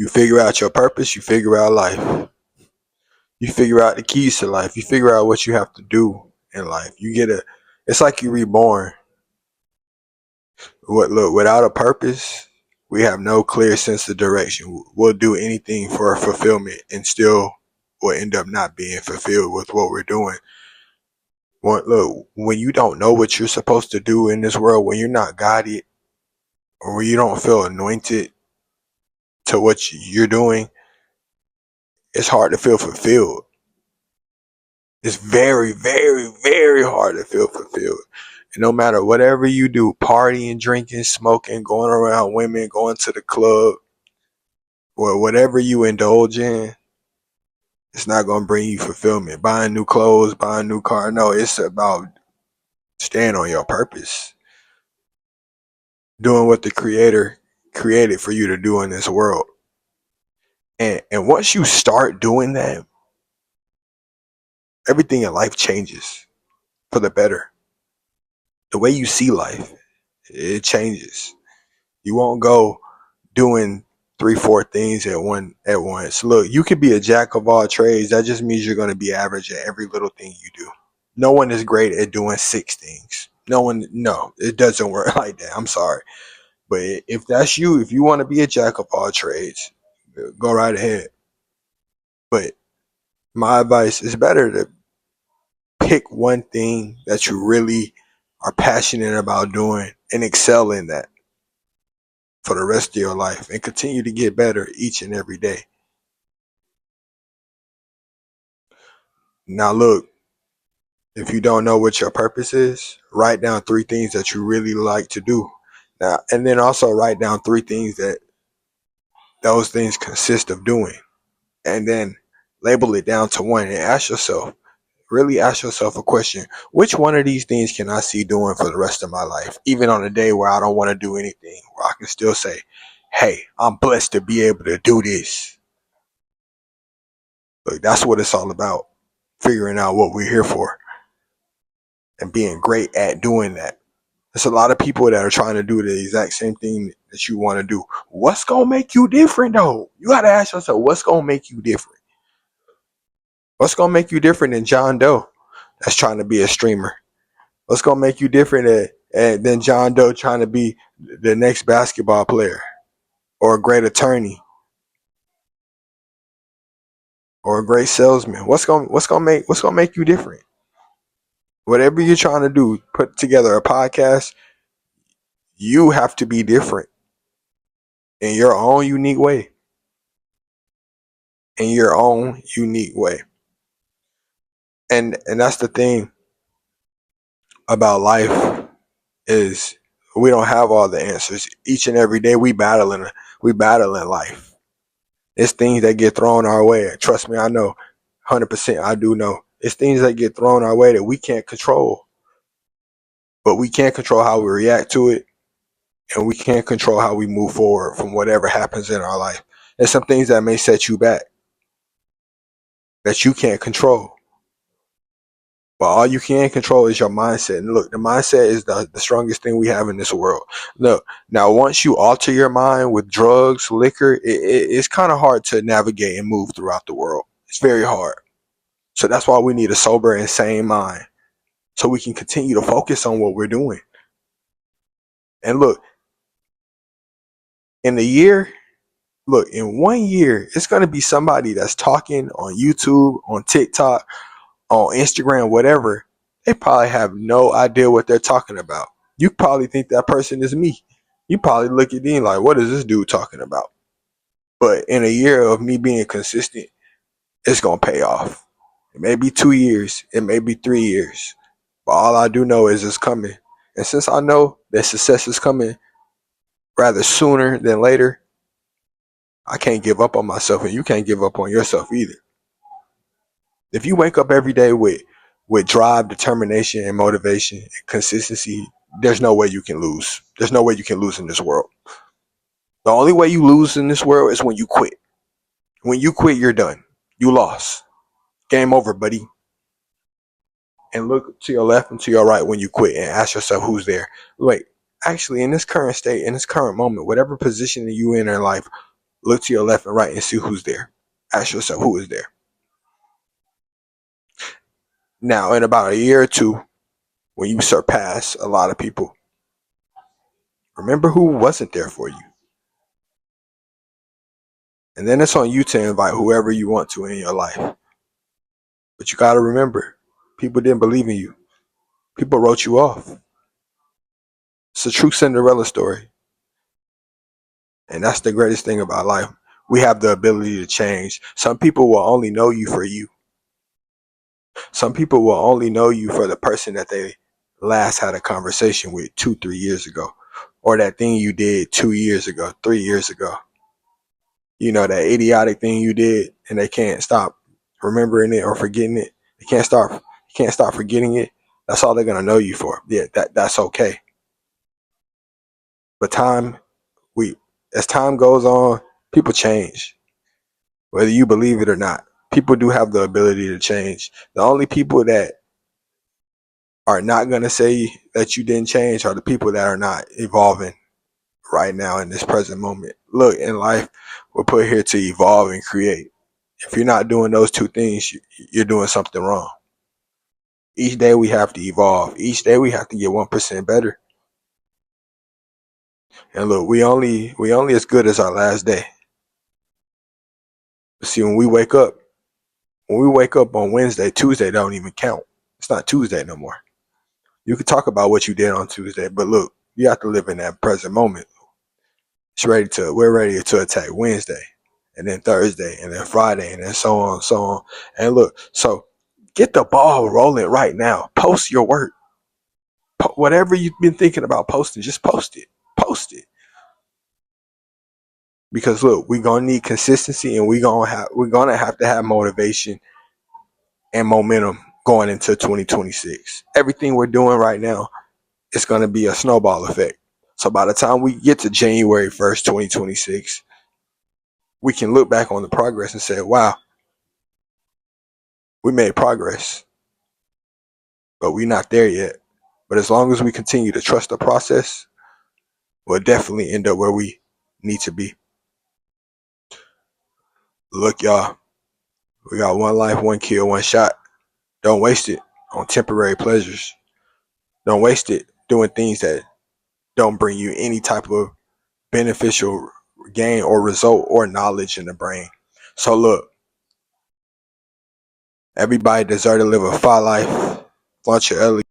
You figure out your purpose, you figure out life. You figure out the keys to life. You figure out what you have to do in life. It's like you reborn. Look, without a purpose, we have no clear sense of direction. We'll do anything for fulfillment and still will end up not being fulfilled with what we're doing. Look, when you don't know what you're supposed to do in this world, when you're not guided, or when you don't feel anointed to what you're doing, it's hard to feel fulfilled. It's very, very, very hard to feel fulfilled. And no matter whatever you do, partying, drinking, smoking, going around women, going to the club, or whatever you indulge in, it's not going to bring you fulfillment. Buying new clothes, buying a new car. No, it's about staying on your purpose. Doing what the Creator created for you to do in this world. And once you start doing that, everything in life changes for the better. The way you see life, it changes. You won't go doing 3-4 things at once. Look, you could be a jack of all trades. That just means you're going to be average at every little thing you do. No one is great at doing 6 things. No, it doesn't work like that. I'm sorry. But if that's you, if you want to be a jack of all trades, go right ahead. But my advice is better to pick one thing that you really are passionate about doing and excel in that for the rest of your life and continue to get better each and every day. Now look, if you don't know what your purpose is, write down 3 things that you really like to do. Now, and then also write down 3 things that those things consist of doing. And then label it down to 1 and really ask yourself a question. Which one of these things can I see doing for the rest of my life? Even on a day where I don't want to do anything, where I can still say, hey, I'm blessed to be able to do this. Look, that's what it's all about. Figuring out what we're here for and being great at doing that. There's a lot of people that are trying to do the exact same thing that you want to do. What's going to make you different, though? You got to ask yourself, what's going to make you different? What's going to make you different than John Doe that's trying to be a streamer? What's going to make you different than John Doe trying to be the next basketball player or a great attorney or a great salesman? What's going to make you different? Whatever you're trying to do, put together a podcast, you have to be different in your own unique way. In your own unique way. And that's the thing about life is we don't have all the answers. Each and every day we battle in life. It's things that get thrown our way. Trust me, I know. 100% I do know. It's things that get thrown our way that we can't control. But we can't control how we react to it. And we can't control how we move forward from whatever happens in our life. There's some things that may set you back that you can't control. But all you can control is your mindset. And look, the mindset is the strongest thing we have in this world. Look, now once you alter your mind with drugs, liquor, it's kind of hard to navigate and move throughout the world. It's very hard. So that's why we need a sober and sane mind so we can continue to focus on what we're doing. And look, in 1 year, it's going to be somebody that's talking on YouTube, on TikTok, on Instagram, whatever. They probably have no idea what they're talking about. You probably think that person is me. You probably look at me like, what is this dude talking about? But in 1 year of me being consistent, it's going to pay off. It may be 2 years. It may be 3 years. But all I do know is it's coming. And since I know that success is coming rather sooner than later, I can't give up on myself, and you can't give up on yourself either. If you wake up every day with drive, determination, and motivation and consistency, there's no way you can lose. There's no way you can lose in this world. The only way you lose in this world is when you quit. When you quit, you're done. You lost. Game over, buddy. And look to your left and to your right when you quit and ask yourself who's there. Wait, actually, in this current state, in this current moment, whatever position that you in life, Look to your left and right and see who's there. Ask yourself who is there. Now, in about a year or two, when you surpass a lot of people, remember who wasn't there for you. And then it's on you to invite whoever you want to in your life. But you got to remember, people didn't believe in you. People wrote you off. It's a true Cinderella story. And that's the greatest thing about life. We have the ability to change. Some people will only know you for you. Some people will only know you for the person that they last had a conversation with 2-3 years ago, or that thing you did 2 years ago, 3 years ago. You know, that idiotic thing you did, and they can't stop remembering it or forgetting it. They can't stop forgetting it. That's all they're gonna know you for. Yeah, that's okay. But as time goes on, people change. Whether you believe it or not, people do have the ability to change. The only people that are not going to say that you didn't change are the people that are not evolving right now in this present moment. Look, in life, we're put here to evolve and create. If you're not doing those two things, you're doing something wrong. Each day we have to evolve. Each day we have to get 1% better. And look, we only as good as our last day. See, when we wake up on Wednesday, Tuesday don't even count. It's not Tuesday no more. You can talk about what you did on Tuesday, but look, you have to live in that present moment. We're ready to attack Wednesday, and then Thursday, and then Friday, and then so on and so on. And look, so get the ball rolling right now. Post your work. Whatever you've been thinking about posting, just post it. Post it. Because look, we're gonna need consistency, and we're gonna have to have motivation and momentum going into 2026. Everything we're doing right now, it's gonna be a snowball effect. So by the time we get to January 1st, 2026, we can look back on the progress and say, wow, we made progress, but we're not there yet. But as long as we continue to trust the process, we'll definitely end up where we need to be. Look, y'all, we got one life, one kill, one shot. Don't waste it on temporary pleasures. Don't waste it doing things that don't bring you any type of beneficial gain or result or knowledge in the brain. So look, everybody deserves to live a fire life. Launch your early.